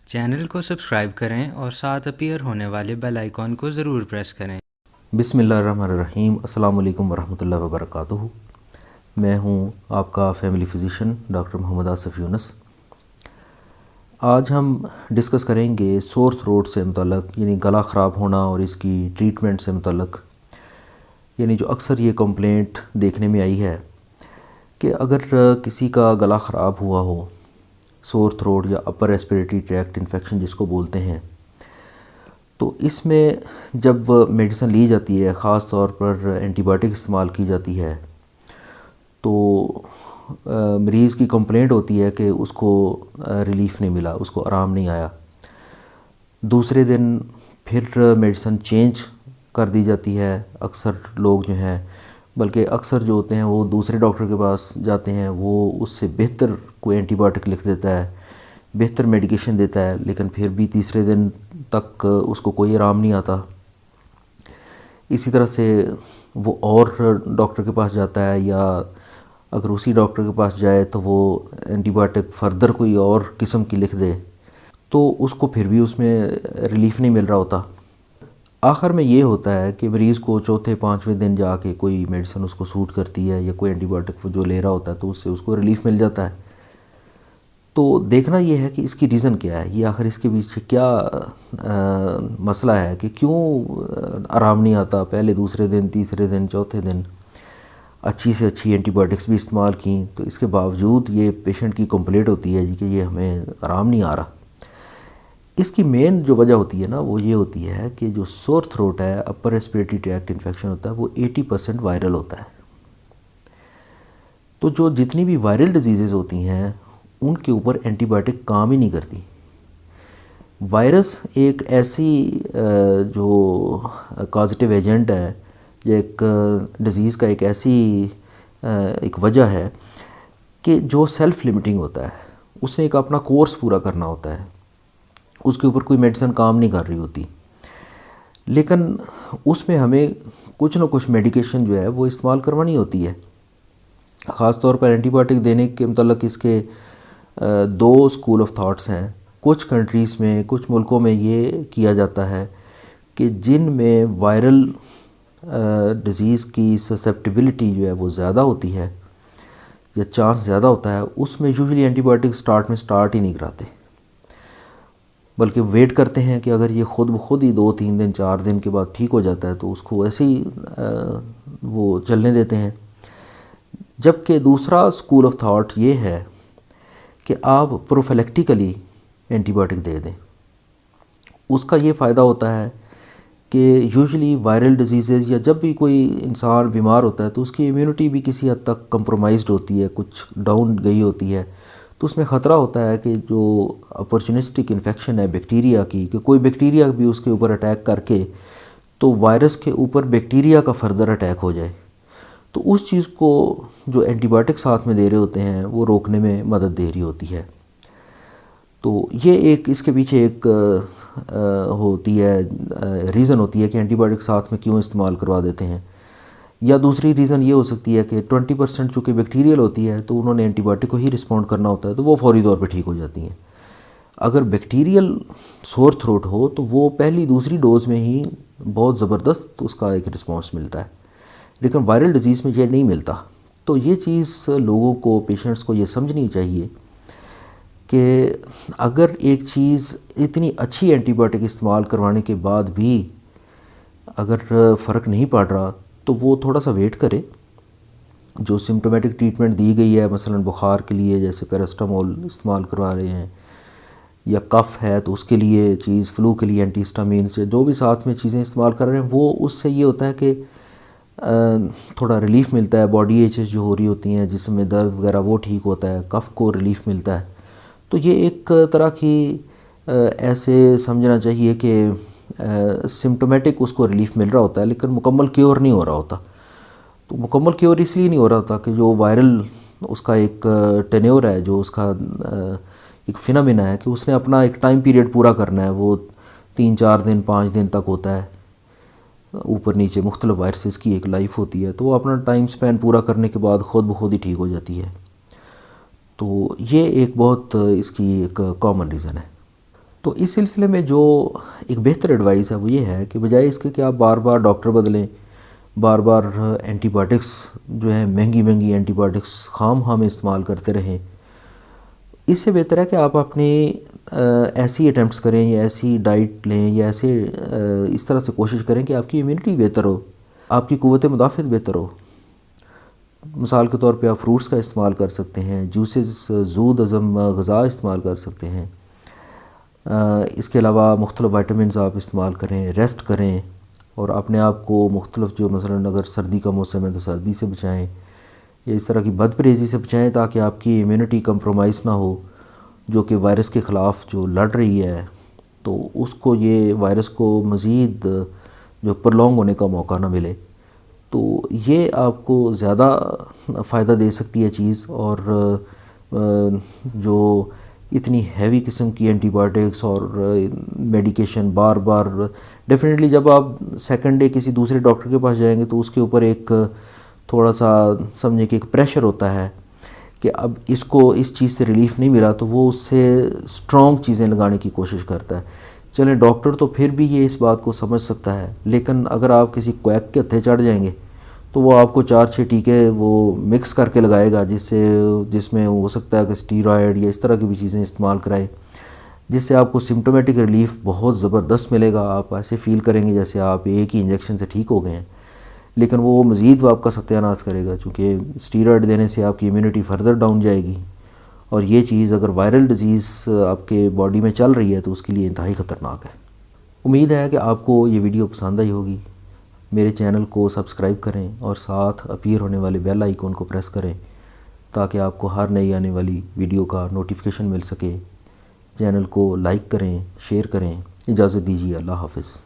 Channel को subscribe करें और साथ अपीयर होने वाले बेल आइकॉन को ज़रूर प्रेस करें। बिस्मिल्लाहिर्रहमानिर्रहीम। अस्सलाम वालेकुम वरहमतुल्लाहि वबरकातुहू। मैं हूं आपका family physician doctor Mohammad Asif Yunus. आज हम डिस्कस करेंगे सोर थ्रोट से मुतल्लक, यानी गला ख़राब होना और इसकी ट्रीटमेंट से मुतल्लक। यानी जो अक्सर ये कंप्लेंट देखने में आई है कि अगर किसी का गला ख़राब हुआ हो, सोर थ्रोट या अपर रेस्पिरेटरी ट्रैक्ट इन्फेक्शन जिसको बोलते हैं, तो इसमें जब मेडिसिन ली जाती है, ख़ास तौर पर एंटीबायोटिक इस्तेमाल की जाती है, तो मरीज़ की कंप्लेंट होती है कि उसको रिलीफ़ नहीं मिला, उसको आराम नहीं आया। दूसरे दिन फिर मेडिसिन चेंज कर दी जाती है। अक्सर लोग जो हैं, बल्कि अक्सर जो होते हैं वो दूसरे डॉक्टर के पास जाते हैं, वो उससे बेहतर कोई एंटीबायोटिक लिख देता है, बेहतर मेडिकेशन देता है, लेकिन फिर भी तीसरे दिन तक उसको कोई आराम नहीं आता। इसी तरह से वो और डॉक्टर के पास जाता है, या अगर उसी डॉक्टर के पास जाए तो वो एंटीबायोटिक फ़र्दर कोई और किस्म की लिख दे, तो उसको फिर भी उसमें रिलीफ़ नहीं मिल रहा होता। आखिर में ये होता है कि मरीज़ को चौथे पाँचवें दिन जाके कोई मेडिसिन उसको सूट करती है, या कोई एंटीबायोटिक वो जो ले रहा होता है तो उससे उसको रिलीफ़ मिल जाता है। तो देखना ये है कि इसकी रीज़न क्या है, ये आखिर इसके पीछे क्या मसला है कि क्यों आराम नहीं आता। पहले दूसरे दिन, तीसरे दिन, चौथे दिन अच्छी से अच्छी एंटीबायोटिक्स भी इस्तेमाल की, तो इसके बावजूद ये पेशेंट की कंप्लेंट होती है जी कि ये हमें आराम नहीं आ रहा। इसकी मेन जो वजह होती है ना, वो ये होती है कि जो सोर थ्रोट है, अपर रेस्पिरेटरी ट्रैक्ट इन्फेक्शन होता है, वो 80% वायरल होता है। तो जो जितनी भी वायरल डिजीज़ होती हैं उनके ऊपर एंटीबायोटिक काम ही नहीं करती। वायरस एक ऐसी जो कॉजेटिव एजेंट है, या एक डिज़ीज़ का एक ऐसी एक वजह है कि जो सेल्फ़ लिमिटिंग होता है, उसने एक अपना कोर्स पूरा करना होता है, उसके ऊपर कोई मेडिसिन काम नहीं कर रही होती, लेकिन उसमें हमें कुछ ना कुछ मेडिकेशन जो है वो इस्तेमाल करवानी होती है। ख़ास तौर पर एंटीबायोटिक देने के मतलब इसके दो स्कूल ऑफ थाट्स हैं। कुछ कंट्रीज़ में, कुछ मुल्कों में ये किया जाता है कि जिन में वायरल डिज़ीज़ की ससेप्टिबिलिटी जो है वो ज़्यादा होती है, या चांस ज़्यादा होता है, उसमें यूजुअली एंटीबायोटिक स्टार्ट ही नहीं कराते, बल्कि वेट करते हैं कि अगर ये ख़ुद ब खुद ही 2-3 दिन 4 दिन के बाद ठीक हो जाता है तो उसको ऐसे ही वो चलने देते हैं। जबकि दूसरा स्कूल ऑफ थाट ये है कि आप प्रोफिलैक्टिकली एंटीबायोटिक दे दें। उसका ये फ़ायदा होता है कि यूजुअली वायरल डिजीज़ या जब भी कोई इंसान बीमार होता है तो उसकी इम्यूनिटी भी किसी हद तक कंप्रोमाइज़्ड होती है, कुछ डाउन गई होती है, तो उसमें ख़तरा होता है कि जो अपॉर्चुनिस्टिक इन्फेक्शन है बैक्टीरिया की, कि कोई बैक्टीरिया भी उसके ऊपर अटैक करके तो वायरस के ऊपर बैक्टीरिया का फर्दर अटैक हो जाए, तो उस चीज़ को जो एंटीबायोटिक साथ में दे रहे होते हैं वो रोकने में मदद दे रही होती है। तो ये एक इसके पीछे एक होती है रीज़न होती है कि एंटीबायोटिक साथ में क्यों इस्तेमाल करवा देते हैं। या दूसरी रीज़न ये हो सकती है कि 20% चूँकि बैक्टीरियल होती है तो उन्होंने एंटीबायोटिक को ही रिस्पॉन्ड करना होता है, तो वो फौरी तौर पे ठीक हो जाती हैं। अगर बैक्टीरियल सोर थ्रोट हो तो वो पहली दूसरी डोज़ में ही बहुत ज़बरदस्त उसका एक रिस्पॉन्स मिलता है, लेकिन वायरल डिज़ीज़ में ये नहीं मिलता। तो ये चीज़ लोगों को, पेशेंट्स को ये समझनी चाहिए कि अगर एक चीज़ इतनी अच्छी एंटीबायोटिक इस्तेमाल करवाने के बाद भी अगर फ़र्क नहीं पड़ रहा तो वो थोड़ा सा वेट करे। जो सिम्टोमेटिक ट्रीटमेंट दी गई है, मसलन बुखार के लिए जैसे पैरास्टामोल इस्तेमाल करवा रहे हैं, या कफ़ है तो उसके लिए चीज़, फ्लू के लिए एंटीहिस्टामिन से जो भी साथ में चीज़ें इस्तेमाल कर रहे हैं, वो उससे ये होता है कि थोड़ा रिलीफ़ मिलता है। बॉडी एचेस जो हो रही होती हैं, जिसमें दर्द वगैरह, वो ठीक होता है, कफ़ को रिलीफ़ मिलता है। तो ये एक तरह की ऐसे समझना चाहिए कि सिम्टोमेटिक उसको रिलीफ़ मिल रहा होता है, लेकिन मुकम्मल क्योर नहीं हो रहा होता। तो मुकम्मल क्योर इसलिए नहीं हो रहा होता कि जो वायरल उसका एक टेन्योर है, जो उसका एक फिनोमेना है कि उसने अपना एक टाइम पीरियड पूरा करना है, वो 3-4 दिन 5 दिन तक होता है। ऊपर नीचे मुख्तलिफ वायरसेस की एक लाइफ होती है, तो वो अपना टाइम स्पेन पूरा करने के बाद ख़ुद ब खुद ही ठीक हो जाती है। तो ये एक बहुत इसकी एक कॉमन रीज़न है। तो इस सिलसिले में जो एक बेहतर एडवाइस है वो ये है कि बजाय इसके कि आप बार बार डॉक्टर बदलें, बार बार एंटीबायोटिक्स जो है महंगी महंगी एंटीबायोटिक्स खाम इस्तेमाल करते रहें, इससे बेहतर है कि आप अपने ऐसी अटैम्प्ट्स करें या ऐसी डाइट लें या ऐसे इस तरह से कोशिश करें कि आपकी इम्यूनिटी बेहतर हो, आपकी क़ुव्वत मुदाफ़त बेहतर हो। मिसाल के तौर पे आप फ्रूट्स का इस्तेमाल कर सकते हैं, जूसेस, ज़ूद हज़म ग़िज़ा इस्तेमाल कर सकते हैं। इसके अलावा मुख्तलिफ़ वाइटामिन्स आप इस्तेमाल करें, रेस्ट करें और अपने आप को मुख्तलिफ़ जो मसलन अगर सर्दी का मौसम है तो सर्दी से बचाएं या इस तरह की बदपरहेज़ी से बचाएं ताकि आपकी इम्यूनिटी कंप्रोमाइज़ ना हो, जो कि वायरस के ख़िलाफ़ जो लड़ रही है तो उसको ये वायरस को मज़ीद जो प्रलॉन्ग होने का मौका ना मिले। तो ये आपको ज़्यादा फ़ायदा दे सकती है चीज़। और जो इतनी हैवी किस्म की एंटीबायोटिक्स और मेडिकेशन बार बार, डेफिनेटली जब आप सेकंड डे किसी दूसरे डॉक्टर के पास जाएंगे तो उसके ऊपर एक थोड़ा सा समझे कि एक प्रेशर होता है कि अब इसको इस चीज़ से रिलीफ़ नहीं मिला तो वो उससे स्ट्रॉन्ग चीज़ें लगाने की कोशिश करता है। चलें, डॉक्टर तो फिर भी ये इस बात को समझ सकता है, लेकिन अगर आप किसी क्वैक के हत्थे चढ़ जाएंगे तो वो आपको 4-6 टीके वो मिक्स करके लगाएगा जिसमें हो सकता है कि स्टीरॉयड या इस तरह की भी चीज़ें इस्तेमाल कराए, जिससे आपको सिम्टोमेटिक रिलीफ बहुत ज़बरदस्त मिलेगा। आप ऐसे फ़ील करेंगे जैसे आप एक ही इंजेक्शन से ठीक हो गए हैं, लेकिन वो मज़ीद आपका सत्यानाश करेगा क्योंकि स्टीरॉयड देने से आपकी इम्यूनिटी फर्दर डाउन जाएगी और ये चीज़ अगर वायरल डिज़ीज़ आपके बॉडी में चल रही है तो उसके लिए इंतहाई ख़तरनाक है। उम्मीद है कि आपको ये वीडियो पसंद आई होगी। मेरे चैनल को सब्सक्राइब करें और साथ अपीयर होने वाले बेल आइकन को प्रेस करें ताकि आपको हर नई आने वाली वीडियो का नोटिफिकेशन मिल सके। चैनल को लाइक करें, शेयर करें। इजाज़त दीजिए, अल्लाह हाफ़िज़।